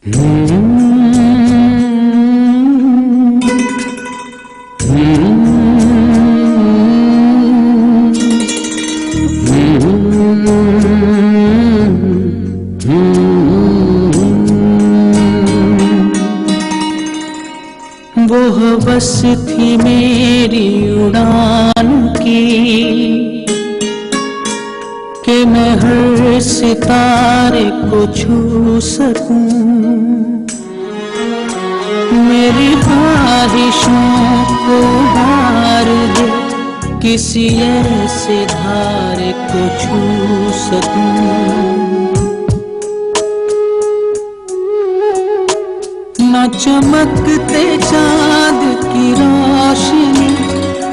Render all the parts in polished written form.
वो बस थी मेरी उड़ान की कि मैं हर सितारे को छू सकूं, मेरी ख्वाहिशों को हार दे किसी ऐसे धारे को छू सकूं। न चमकते चाँद की रोशनी,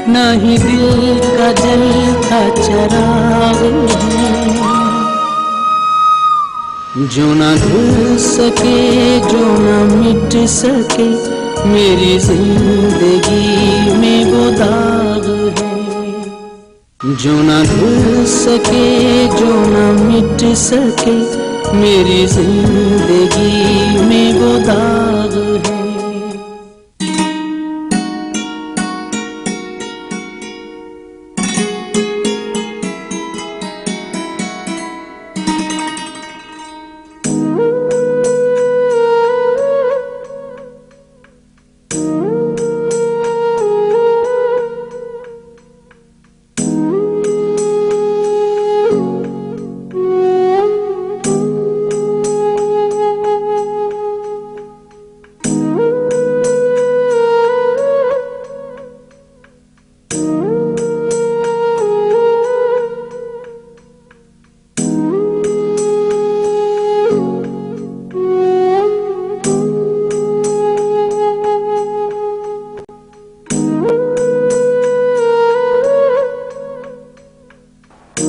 न ही दिल का जलता चिराग है, जो न धुल सके जो न मिट सके मेरी जिंदगी में वो दाग है, जो न धुल सके जो न मिट सके मेरी जिंदगी में वो दाग है।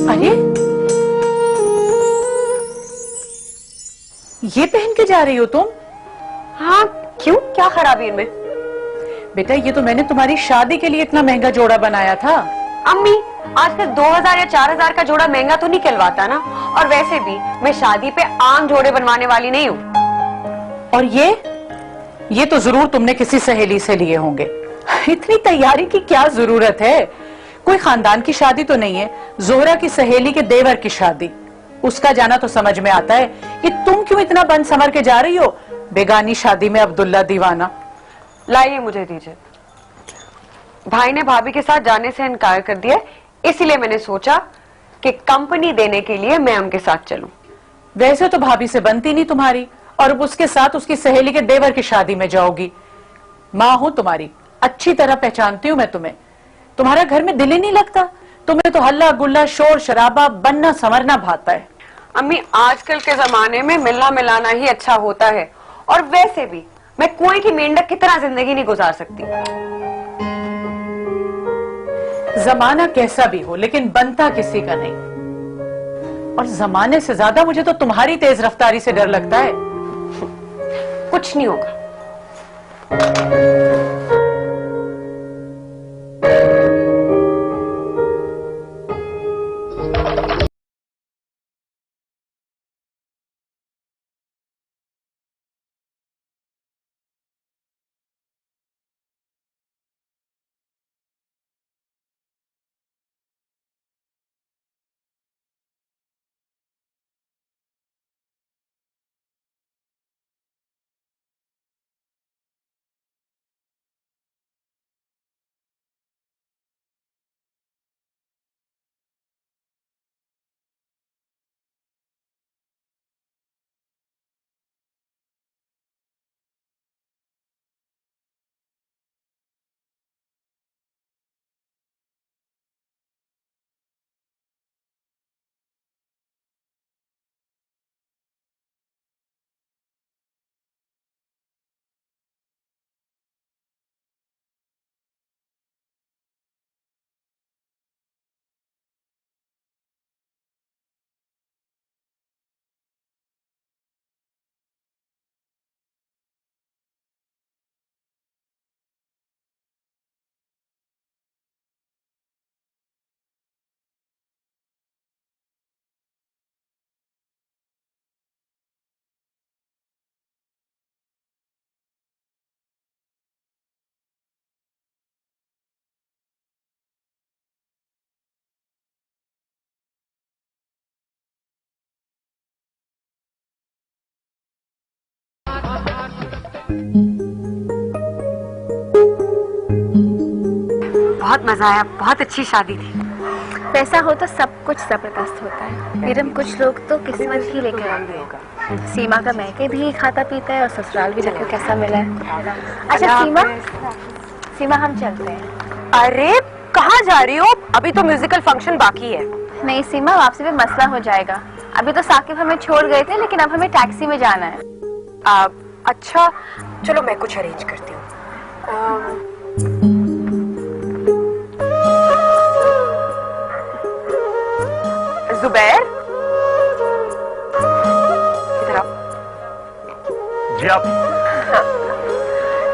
अरे ये पहन के जा रही हो तुम? हाँ, क्यों? क्या खराबी इनमें? बेटा ये तो मैंने तुम्हारी शादी के लिए इतना महंगा जोड़ा बनाया था। अम्मी, आजकल 2000 या 4000 का जोड़ा महंगा तो नहीं कहलवाता ना। और वैसे भी मैं शादी पे आम जोड़े बनवाने वाली नहीं हूँ। और ये तो जरूर तुमने किसी सहेली से लिए होंगे। इतनी तैयारी की क्या जरूरत है? कोई खानदान की शादी तो नहीं है, जोहरा की सहेली के देवर की शादी। उसका जाना तो समझ में आता है कि तुम क्यों इतना बन संवर के जा रही हो बेगानी शादी में अब्दुल्ला दीवाना। लाइए, मुझे दीजिए। भाई ने भाभी के साथ जाने से इनकार कर दिया, इसीलिए मैंने सोचा कि कंपनी देने के लिए मैं उनके साथ चलूं। वैसे तो भाभी से बनती नहीं तुम्हारी, और अब उसके साथ उसकी सहेली के देवर की शादी में जाओगी। माँ हूं तुम्हारी, अच्छी तरह पहचानती हूं मैं तुम्हें। तुम्हारा घर में दिल ही नहीं लगता? तुम्हें तो हल्ला गुल्ला शोर शराबा बनना संवरना भाता है। अम्मी, आजकल के जमाने में मिलना मिलाना ही अच्छा होता है। और वैसे भी मैं कुएं की मेंढक की तरह जिंदगी नहीं गुजार सकती। जमाना कैसा भी हो लेकिन बनता किसी का नहीं। और जमाने से ज्यादा मुझे तो तुम्हारी तेज रफ्तारी से डर लगता है। कुछ नहीं होगा। बहुत मजा आया, बहुत अच्छी शादी थी। पैसा हो तो सब कुछ जबरदस्त होता है मीरम, कुछ लोग तो किस्मत ही लेकर आते होगा। सीमा का मैके भी खाता पीता है और ससुराल भी देखो कैसा मिला है। अच्छा सीमा हम चलते हैं। अरे कहाँ जा रही हो? अभी तो म्यूजिकल फंक्शन बाकी है। नहीं सीमा, वापसी में मसला हो जाएगा। अभी तो साकिब हमें छोड़ गए थे, लेकिन अब हमें टैक्सी में जाना है। अच्छा चलो मैं कुछ अरेंज करती हूँ। जुबैर इधर आओ। जी आप।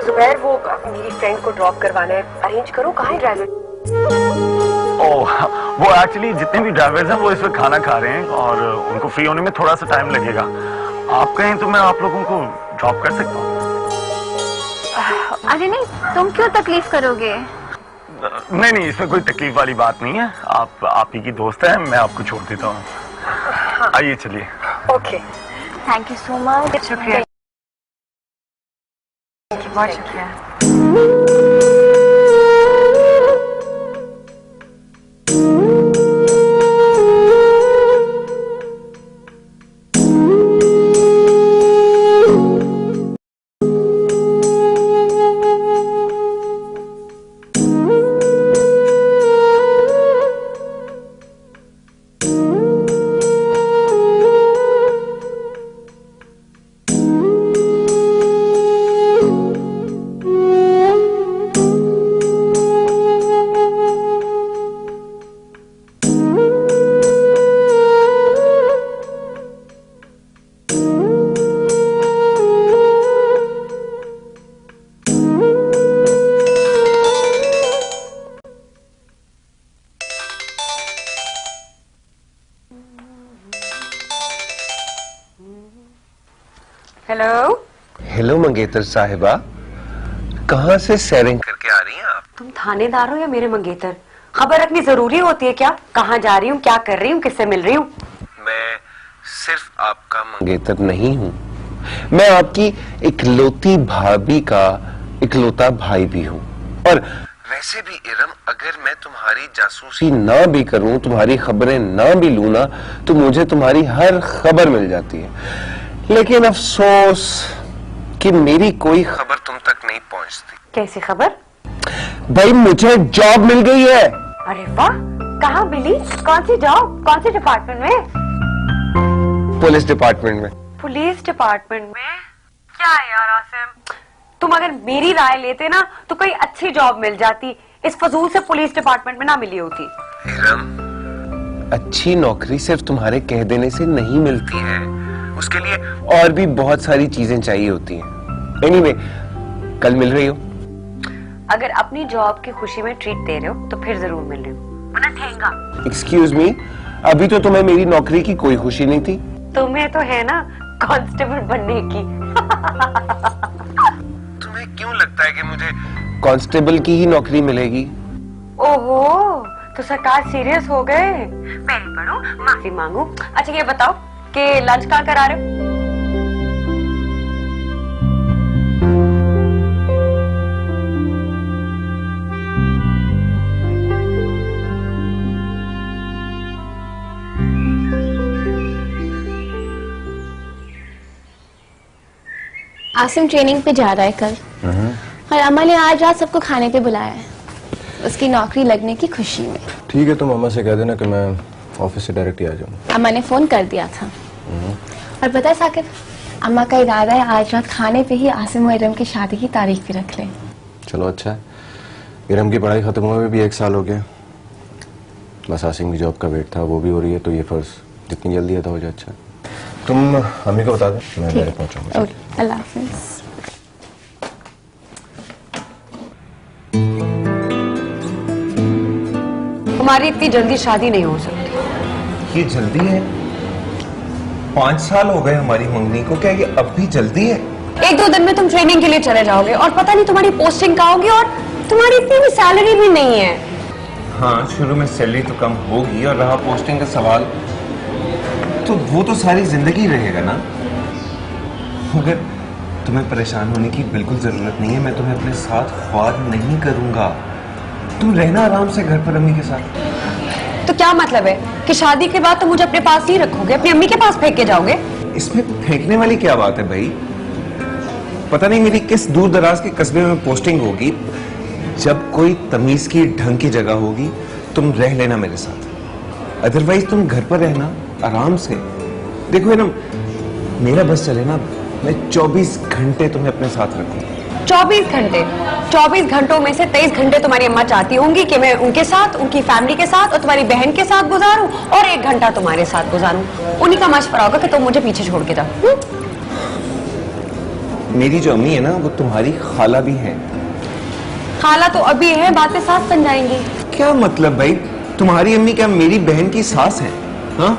जुबैर वो मेरी फ्रेंड को ड्रॉप करवाना है, अरेंज करो। कहाँ है ड्राइवर? ओह वो एक्चुअली जितने भी ड्राइवर्स हैं वो इस वक्त खाना खा रहे हैं और उनको फ्री होने में थोड़ा सा टाइम लगेगा। आप कहें तो मैं आप लोगों को ड्रॉप कर सकता हूँ। अरे नहीं, तुम क्यों तकलीफ करोगे? नहीं इसमें कोई तकलीफ वाली बात नहीं है। आप ही की दोस्त है, मैं आपको छोड़ देता हूँ। आइए चलिए। Okay thank you so much. शुक्रिया, बहुत शुक्रिया। हेलो मंगेतर साहिबा, कहाँ से सैरिंग करके आ रही हैं आप? तुम थानेदार हो या मेरे मंगेतर? खबर रखनी जरूरी होती है क्या? कहाँ जा रही हूँ, क्या कर रही हूँ, किससे मिल रही हूँ? मैं सिर्फ आपका मंगेतर नहीं हूँ, मैं आपकी इकलौती भाभी का इकलौता भाई भी हूँ। और वैसे भी इरम, अगर मैं तुम्हारी जासूसी ना भी करूँ, तुम्हारी खबरें ना भी लूँ ना, तो मुझे तुम्हारी हर खबर मिल जाती है। लेकिन अफसोस कि मेरी कोई खबर तुम तक नहीं पहुंचती। कैसी खबर? भाई मुझे जॉब मिल गई है। अरे वाह, कहाँ मिली? कौन सी जॉब? कौन से डिपार्टमेंट में? पुलिस डिपार्टमेंट में। पुलिस डिपार्टमेंट में? क्या है यार आसिम, तुम अगर मेरी राय लेते ना तो कोई अच्छी जॉब मिल जाती। इस फजूल से पुलिस डिपार्टमेंट में ना मिली होती। इरम, अच्छी नौकरी सिर्फ तुम्हारे कह देने से नहीं मिलती है, उसके लिए और भी बहुत सारी चीजें चाहिए होती हैं। एनीवे, कल मिल रही हो? अगर अपनी जॉब की खुशी में ट्रीट दे रहे हो तो फिर जरूर मिल रही हूँ, वरना ठेंगा। एक्सक्यूज मी, अभी तो तुम्हें मेरी नौकरी की कोई खुशी नहीं थी। तुम्हें तो है ना कांस्टेबल बनने की। तुम्हें क्यों लगता है कि मुझे कांस्टेबल की ही नौकरी मिलेगी? ओहो, तो सरकार सीरियस हो गए। पैर पड़ो, माफी मांगू। अच्छा ये बताओ कि लंच कहाँ करा रहे हो? आसिम ट्रेनिंग पे जा रहा है कल, और अम्मा ने आज रात सबको खाने पे बुलाया है, उसकी नौकरी लगने की खुशी में। ठीक है, तुम अम्मा से कह देना कि मैं ऑफिस से डायरेक्ट ही आ जाऊँ। अम्मा ने फोन कर दिया था। और पता है साकिब, अम्मा का इरादा है आज रात खाने पे ही आसिम और इरम की शादी की तारीख भी रख लें। चलो अच्छा है, इरम की पढ़ाई खत्म हुए भी 1 साल हो गया, बस आसिम की जॉब का वेट था, वो भी हो रही है, तो ये फर्ज जितनी जल्दी अदा हो जाए अच्छा। तुम अम्मी को बता दो, मैं डायरेक्ट पहुंचाऊंगा। अल्लाह हाफिज़। हमारी इतनी जल्दी शादी नहीं हो सकती। ये जल्दी है? 5 साल हो गए हमारी मंगनी को, क्या ये अब भी जल्दी है? 1-2 दिन में तुम ट्रेनिंग के लिए चले जाओगे और पता नहीं तुम्हारी पोस्टिंग कहाँ होगी, और तुम्हारी इतनी भी सैलरी भी नहीं है। हाँ, शुरू में सैलरी तो कम होगी, और रहा पोस्टिंग का सवाल, तो वो तो सारी जिंदगी रहेगा ना। मगर तुम्हें परेशान होने की बिल्कुल जरूरत नहीं है, मैं तुम्हें अपने साथ ख्वार नहीं करूंगा। तुम रहना आराम से घर पर अम्मी के साथ। तो क्या मतलब है कि शादी के बाद तुम मुझे अपने पास ही रखोगे, अपनी अम्मी के पास फेंक के जाओगे? इसमें फेंकने वाली क्या बात है भाई? पता नहीं मेरी किस दूर दराज के कस्बे में पोस्टिंग होगी, जब कोई तमीज की ढंग की जगह होगी तुम रह लेना मेरे साथ, अदरवाइज तुम घर पर रहना आराम से। देखो ना, मेरा बस चले ना, मैं 24 घंटे तुम्हें अपने साथ रखूं। 24 घंटे? 24 घंटों में से 23 घंटे तुम्हारी अम्मा चाहती होंगी कि मैं उनके साथ, उनकी फैमिली के साथ और तुम्हारी बहन के साथ गुजारूं, और 1 घंटा तुम्हारे साथ गुजारूं। उन्हीं का मशवरा होगा कि तुम मुझे पीछे छोड़ के जाओ। मेरी जो अम्मी है ना, वो तुम्हारी खाला भी है। खाला तो अभी है, बातें सास बन जाएंगी। क्या मतलब भाई? तुम्हारी अम्मी क्या मेरी बहन की सास है? हाँ?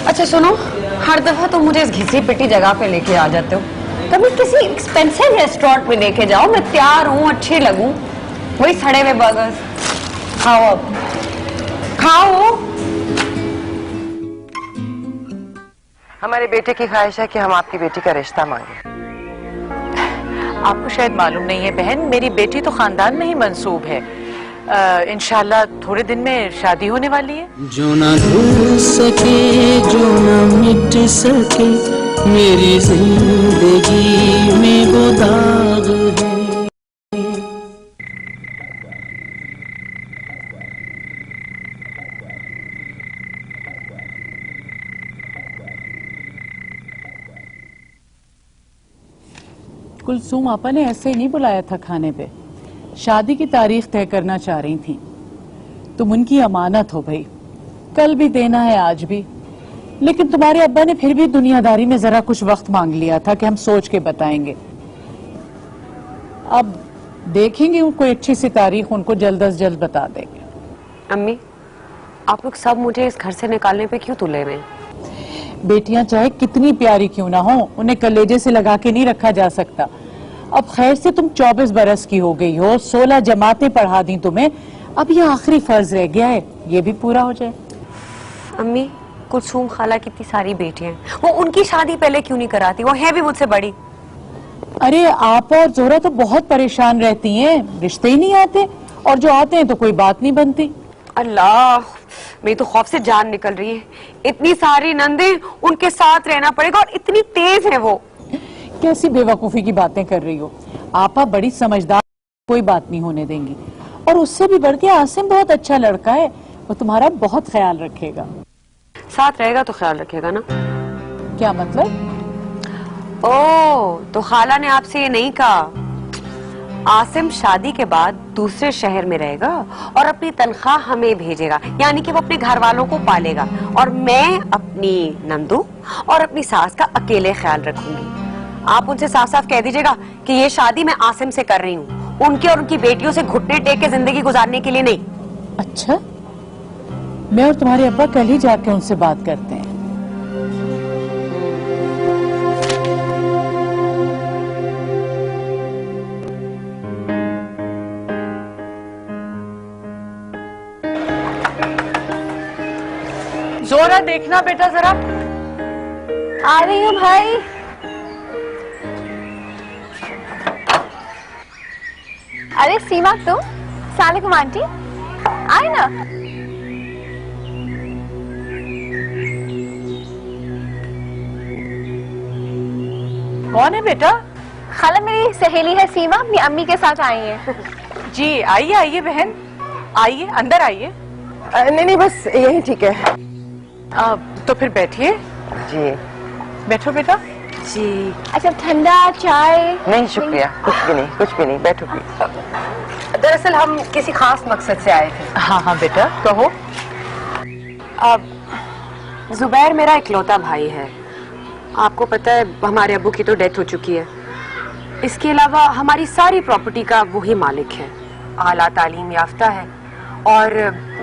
अच्छा सुनो, हर दफा तुम मुझे इस घिसी पिटी जगह पे लेके आ जाते हो। कभी किसी एक्सपेंसिव रेस्टोरेंट में लेके जाओ, मैं तैयार हूँ, अच्छी लगूं। वही सड़े हुए बर्गर्स खाओ, अब खाओ। हमारे बेटे की ख्वाहिश है कि हम आपकी बेटी का रिश्ता मांगे। आपको शायद मालूम नहीं है बहन, मेरी बेटी तो खानदान में ही मंसूब है। इंशाल्लाह थोड़े दिन में शादी होने वाली है। जो ना धुल सके, जो ना मिट सके, मेरी जिंदगी में वो दाग है। कुलसूम आपा ने ऐसे ही नहीं बुलाया था खाने पे, शादी की तारीख तय करना चाह रही थी। तुम उनकी अमानत हो भाई, कल भी देना है आज भी। लेकिन तुम्हारे अब्बा ने फिर भी दुनियादारी में जरा कुछ वक्त मांग लिया था कि हम सोच के बताएंगे। अब देखेंगे, कोई अच्छी सी तारीख उनको जल्द अज जल्द बता देंगे। अम्मी, आप लोग सब मुझे इस घर से निकालने पे क्यों तुले हुए हैं? बेटियां चाहे कितनी प्यारी क्यों ना हो, उन्हें कलेजे से लगा के नहीं रखा जा सकता। अब खैर से तुम 24 बरस की हो गई हो, 16 जमातें पढ़ा दी तुम्हें, अब ये आखिरी फर्ज रह गया है, ये भी पूरा हो जाए। अम्मी, कुलसूम खाला की इतनी सारी बेटियां हैं, वो उनकी शादी पहले क्यों नहीं कराती? वो है भी मुझसे बड़ी। अरे आप और जोहरा तो बहुत परेशान रहती हैं, रिश्ते ही नहीं आते, और जो आते हैं तो कोई बात नहीं बनती। अल्लाह, मेरी तो खौफ से जान निकल रही है। इतनी सारी नंदे, उनके साथ रहना पड़ेगा, और इतनी तेज है वो। कैसी बेवकूफी की बातें कर रही हो? आपा बड़ी समझदार, कोई बात नहीं होने देंगी। और उससे भी बढ़ के आसिम बहुत अच्छा लड़का है, वो तुम्हारा बहुत ख्याल रखेगा। साथ रहेगा तो ख्याल रखेगा ना? क्या मतलब? ओह, तो खाला ने आपसे ये नहीं कहा? आसिम शादी के बाद दूसरे शहर में रहेगा और अपनी तनख्वाह हमें भेजेगा, यानी कि वो अपने घर वालों को पालेगा, और मैं अपनी नंदू और अपनी सास का अकेले ख्याल रखूंगी। आप उनसे साफ साफ कह दीजिएगा कि ये शादी मैं आसिम से कर रही हूँ, उनके और उनकी बेटियों से घुटने टेक के जिंदगी गुजारने के लिए नहीं। अच्छा, मैं और तुम्हारे अब्बा कल ही जाके उनसे बात करते हैं। जोरा देखना बेटा जरा। आ रही हूँ भाई। अरे सीमा, तुम? सलाम आंटी, आए ना। कौन है बेटा? खाला मेरी सहेली है सीमा, अपनी अम्मी के साथ आई है। जी आइए आइए बहन, आइए अंदर आइए। नहीं नहीं, बस यही ठीक है। तो फिर बैठिए। जी बैठो बेटा। जी। अच्छा, ठंडा चाय? नहीं शुक्रिया, कुछ भी नहीं, कुछ भी नहीं, बैठो प्लीज। दरअसल हम किसी खास मकसद से आए थे। हाँ हाँ बेटा, कहो। जुबैर मेरा इकलौता भाई है। आपको पता है हमारे अब्बू की तो डेथ हो चुकी है। इसके अलावा हमारी सारी प्रॉपर्टी का वही मालिक है। आला तालीम याफ्ता है और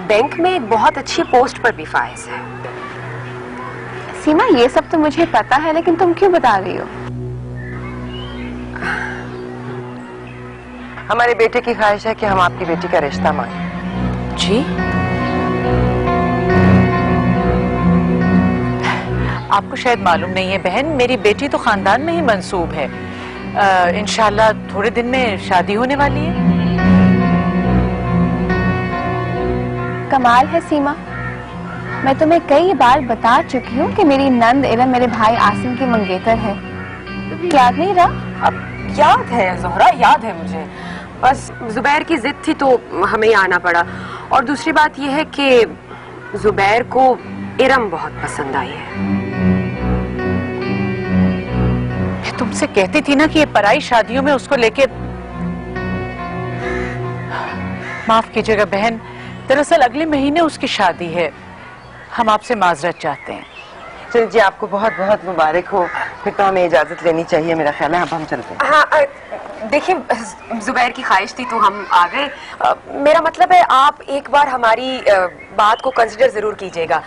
बैंक में एक बहुत अच्छी पोस्ट पर भी फाइज है। सीमा, ये सब तो मुझे पता है, लेकिन तुम क्यों बता रही हो? हमारे बेटे की ख्वाहिश है कि हम आपकी बेटी का रिश्ता मांगे। जी? आपको शायद मालूम नहीं है बहन, मेरी बेटी तो खानदान में ही मंसूब है। इंशाल्लाह थोड़े दिन में शादी होने वाली है। कमाल है सीमा, मैं तुम्हें कई बार बता चुकी हूँ कि मेरी नंद इरम मेरे भाई आसिम की मंगेतर है। याद नहीं रहा? अब याद है ज़ोहरा, याद है मुझे। बस जुबैर की जिद थी तो हमें ही आना पड़ा। और दूसरी बात यह है कि जुबैर को इरम बहुत पसंद आई है। मैं तुमसे कहती थी ना कि ये पराई शादियों में उसको लेके। माफ कीजिएगा बहन, दरअसल अगले महीने उसकी शादी है, हम आपसे माजरत चाहते हैं। चलिए जी, आपको बहुत बहुत मुबारक हो। फिर तो हमें इजाजत लेनी चाहिए मेरा ख्याल है। अब हम चलते हैं। हाँ, देखिए जुबैर की ख्वाहिश थी तो हम आ गए। मेरा मतलब है आप एक बार हमारी बात को कंसिडर जरूर कीजिएगा।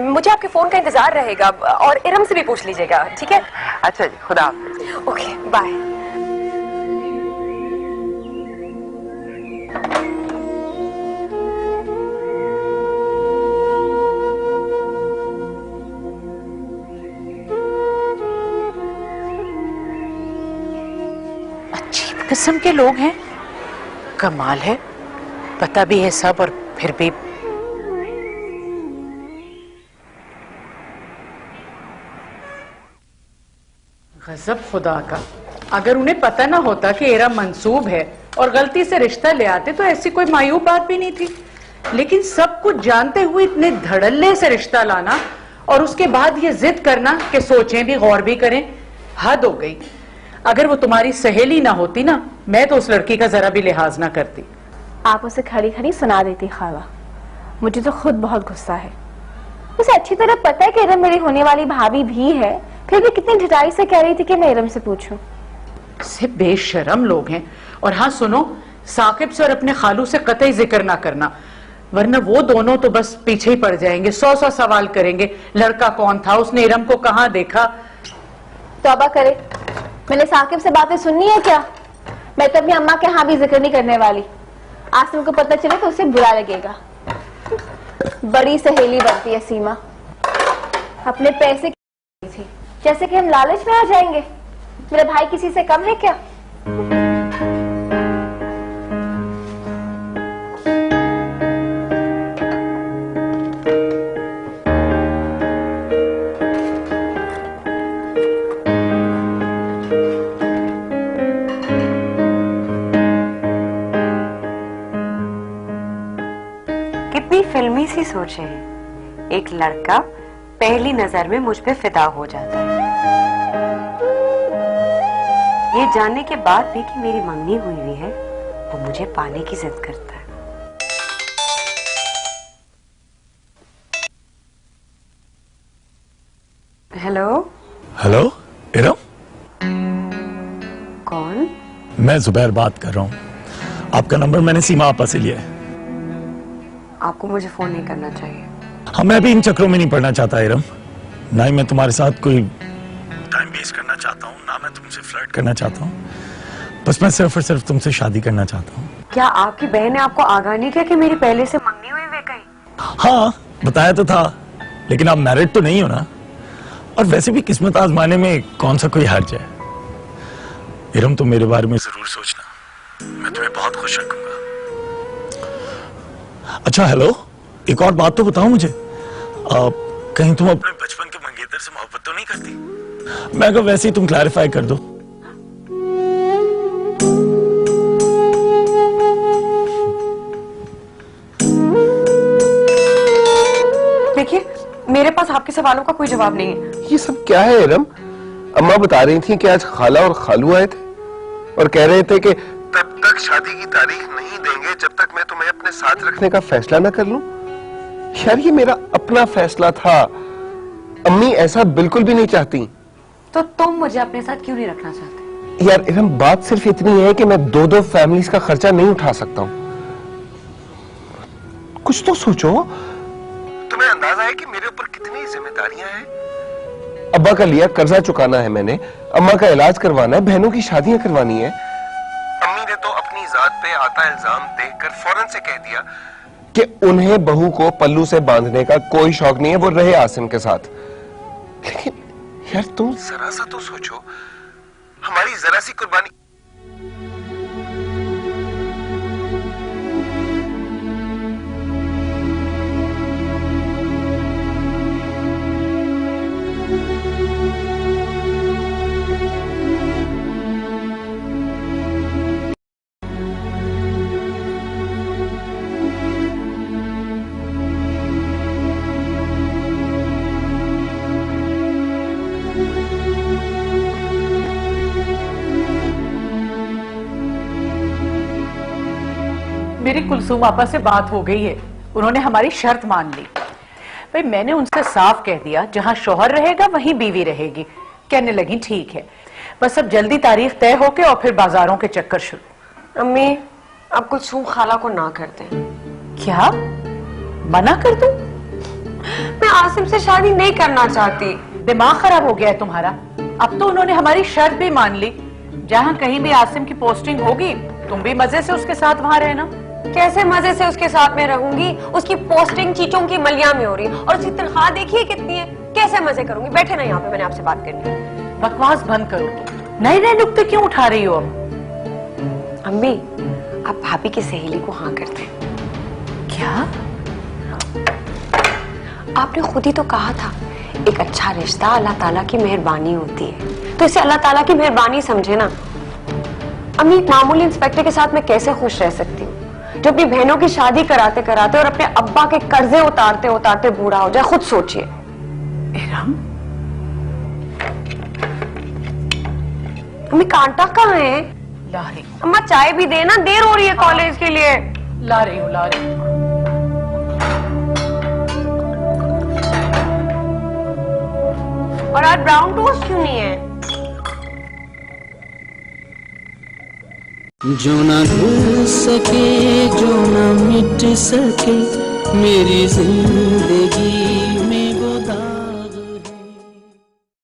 मुझे आपके फोन का इंतजार रहेगा और इरम से भी पूछ लीजिएगा, ठीक है? अच्छा जी, खुदा हाफिज़। Okay, bye. किस्म के लोग हैं, कमाल है, पता भी है सब और फिर भी। गजब खुदा का, अगर उन्हें पता ना होता कि इरम मंसूब है और गलती से रिश्ता ले आते तो ऐसी कोई मायूब बात भी नहीं थी। लेकिन सब कुछ जानते हुए इतने धड़ल्ले से रिश्ता लाना और उसके बाद ये जिद करना कि सोचें भी गौर भी करें, हद हो गई। अगर वो तुम्हारी सहेली ना होती ना, मैं तो उस लड़की का जरा भी लिहाज ना करती। आप उसे खड़ी खड़ी सुना देती खाला, मुझे तो खुद बहुत गुस्सा है। उसे अच्छी तरह पता है कि इरम मेरी होने वाली भाभी भी है, फिर भी कितनी ढिठाई से कह रही थी कि मैं इरम से पूछूं। से बेशरम लोग हैं। और हाँ सुनो, साकिब से और अपने खालू से कतई जिक्र ना करना, वरना वो दोनों तो बस पीछे ही पड़ जाएंगे, 100 सवाल करेंगे। लड़का कौन था, उसने इरम को कहाँ देखा। तौबा करे, मैंने साकिब से बातें सुननी है क्या? मैं तो अपनी अम्मा के यहाँ भी जिक्र नहीं करने वाली। आसिम को पता चले तो उसे बुरा लगेगा। बड़ी सहेली बनती है सीमा, अपने पैसे की थी जैसे कि हम लालच में आ जाएंगे। मेरा भाई किसी से कम है क्या? फिल्मी सी सोचे हैं, एक लड़का पहली नजर में मुझ पे फिदा हो जाता है, ये जानने के बाद भी कि मेरी मंगनी हुई है, वो मुझे पाने की जिद करता है। हेलो हेलो इरम, कौन? मैं जुबैर बात कर रहा हूँ। आपका नंबर मैंने सीमा आपा से लिया है। आपको मुझे फोन नहीं करना चाहिए। हाँ, मैं भी इन चक्रों में नहीं पड़ना चाहता इरम। ना ही मैं तुम्हारे साथ कोई टाइम वेस्ट करना चाहता हूँ, ना मैं तुमसे फ्लर्ट करना चाहता हूँ। बस मैं सिर्फ और सिर्फ तुमसे शादी करना चाहता हूँ। क्या आपकी बहन ने आपको आगाह नहीं किया कि मेरी पहले से मंगनी हुई है कहीं? हाँ, बताया तो था, लेकिन आप मैरिड तो नहीं हो ना। और वैसे भी किस्मत आजमाने में कौन सा कोई हर्ज है। इरम, तुम मेरे बारे में जरूर सोचना, मैं तुम्हें बहुत खुश रखूंगा। अच्छा हेलो, एक और बात तो बताओ मुझे, कहीं तुम अपने बचपन के मंगेतर से मोहब्बत तो नहीं करती? मैं कहा वैसे ही तुम क्लैरिफाई कर दो। देखिए, मेरे पास आपके सवालों का कोई जवाब नहीं है। ये सब क्या है इरम? अम्मा बता रही थी कि आज खाला और खालू आए थे और कह रहे थे कि तब तक शादी की तारीख नहीं देंगे जब तक मैं तुम्हें अपने साथ रखने का फैसला ना कर लूं। यार, ये मेरा अपना फैसला था, अम्मी ऐसा बिल्कुल भी नहीं चाहती। तो तुम मुझे अपने साथ क्यों नहीं रखना चाहते? यार इरम, बात सिर्फ इतनी है कि मैं दो फैमिलीज का खर्चा नहीं उठा सकता हूं। कुछ तो सोचो। तुम्हें अंदाजा है कि मेरे ऊपर कितनी जिम्मेदारियां हैं? अब्बा का लिया कर्जा चुकाना है मैंने, अम्मा का इलाज करवाना है, बहनों की शादियां करवानी है। अम्मी ने तो अपनी जात पे आता इल्जाम देखकर फौरन से कह दिया कि उन्हें बहू को पल्लू से बांधने का कोई शौक नहीं है, वो रहे आसिम के साथ। लेकिन यार तुम जरा सा तो सोचो, हमारी जरा सी कुर्बानी। मेरी कुलसूम आपा से बात हो गई है, उन्होंने हमारी शर्त मान ली। भाई मैंने उनसे साफ कह दिया जहां शौहर रहेगा वहीं बीवी रहेगी। कहने लगी ठीक है, बस अब जल्दी तारीख तय होके और फिर बाजारों के चक्कर शुरू। अम्मी आप कुलसूम खाला को ना कर दें। क्या मना कर दूं? मैं आसिम से शादी नहीं करना चाहती। दिमाग खराब हो गया है तुम्हारा? अब तो उन्होंने हमारी शर्त भी मान ली, जहां कहीं भी आसिम की पोस्टिंग होगी तुम भी मजे से उसके साथ वहां रहना। कैसे मजे से उसके साथ में रहूंगी? उसकी पोस्टिंग चीचों की मलिया में हो रही है और उसकी तनख्वाह देखिए कितनी है। कैसे मजे करूंगी? बैठे ना यहाँ पे, मैंने आपसे बात करनी है। बकवास बंद करो, नए नए नुक्ते क्यों उठा रही हो? अम्मी आप भाभी की सहेली को हाँ करते हैं। क्या? आपने खुद ही तो कहा था एक अच्छा रिश्ता अल्लाह ताला की मेहरबानी होती है, तो इसे अल्लाह ताला की मेहरबानी समझे ना। अम्मी मामूली इंस्पेक्टर के साथ मैं कैसे खुश रह सकती हूँ जो अपनी बहनों की शादी कराते कराते और अपने अब्बा के कर्जे उतारते उतारते बूढ़ा हो जाए? खुद सोचिए। इरम, अम्मी कांटा कहाँ है? ला रही हूँ, अम्मा चाय भी देना, देर हो रही है कॉलेज के लिए। ला रही हूँ, ला रही हूँ। और आज ब्राउन टोस्ट क्यों नहीं है? जो ना भूल सके, जो ना मिट सके मेरी जिंदगी